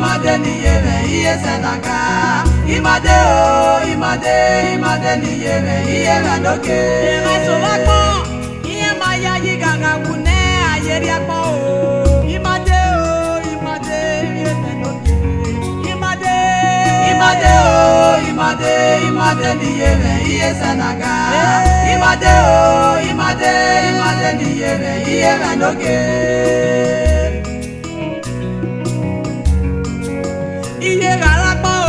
imade niyeme iye senaka. Imade niyeme iye randoke. Ema sowakpo, iye maya yiganga kune ayeri akpo. Imade iye randoke. Imade niyeme iye senaka. Imade niyeme iye randoke. Iye rarapa o,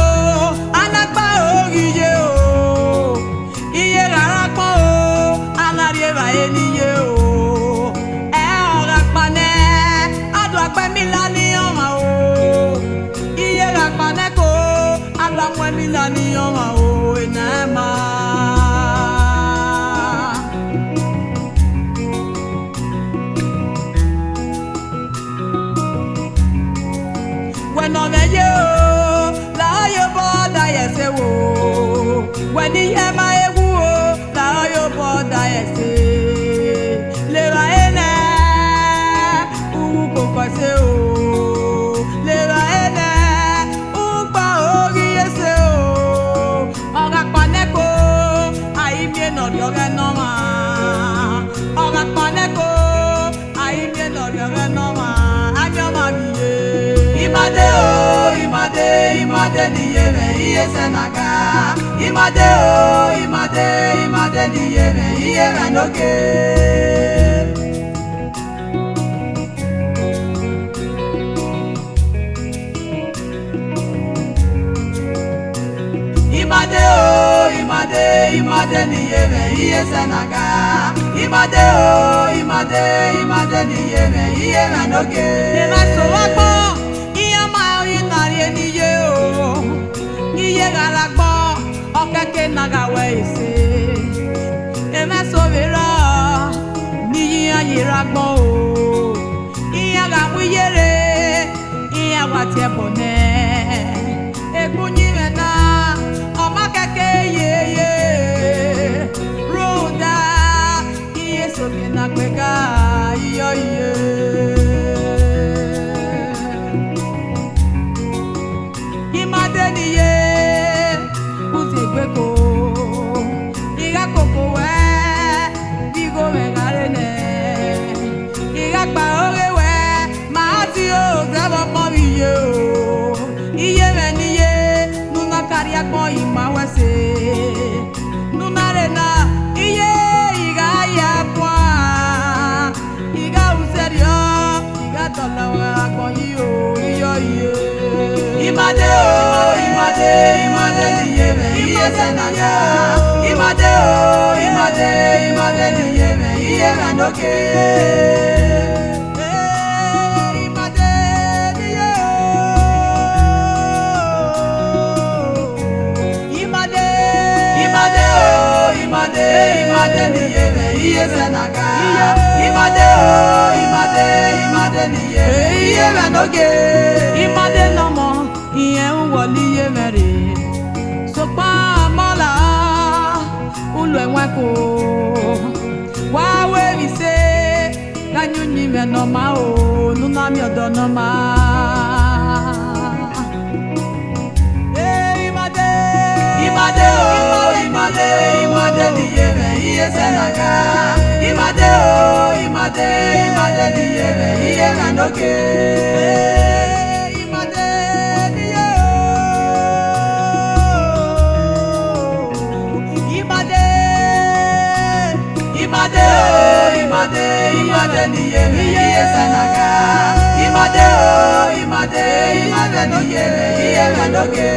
anapa o iye o. Iye rarapa o, anarieva eniye o. Rapa ne, adu akpe milani oma o. Iye rapa ne ko, adu akpe milani oma o. Enema. When I'm you. When you hear my woo, now your border is Leva ene, uko kase o. Leva ene, uba ogi ese o. Oga paneko, aimie no yoga noma. Oga paneko, aimie no yoga noma. Anyoma biye. Imade niyeme iye senaka. Imade niyeme iye randoke. Imade niyeme iye senaka. Imade niyeme iye randoke. Ema sowakpo, iye ma inari eniye o. Iye galagbo, okeke nagawe ise. Ema sovera, niyi ayiragbo o. Iye gawiyere, iye watie bone. Egunyi mena, oma keke yeye. Roda, iye sobi na kweka, iyo iye. Imade niye, uzi kweko. Iga koko we, bigo we garene. Iga pa ore we, maati o, zebo mobiye o. Iye me niye, nuna kari akmo ima wese. Nuna rena, iye iga ya kwa. Iga userio, iga tola we akmo iyo, iyo iye. Imade niyeme iye senaka. Imade niyeme iye randoke. Imade niye Imade niyeme iye senaka. Imade niyeme iye randoke. Imade nomo iye woli ye mere. Sopa mola ulo enweko. Wa we mi se kanyunyi me no ma o nuna mi odo no ma. Imade niyeme iye senaka. Imade niyeme iye randoke. Imade niye Imade niyeme iye senaka. Imade niyeme iye randoke.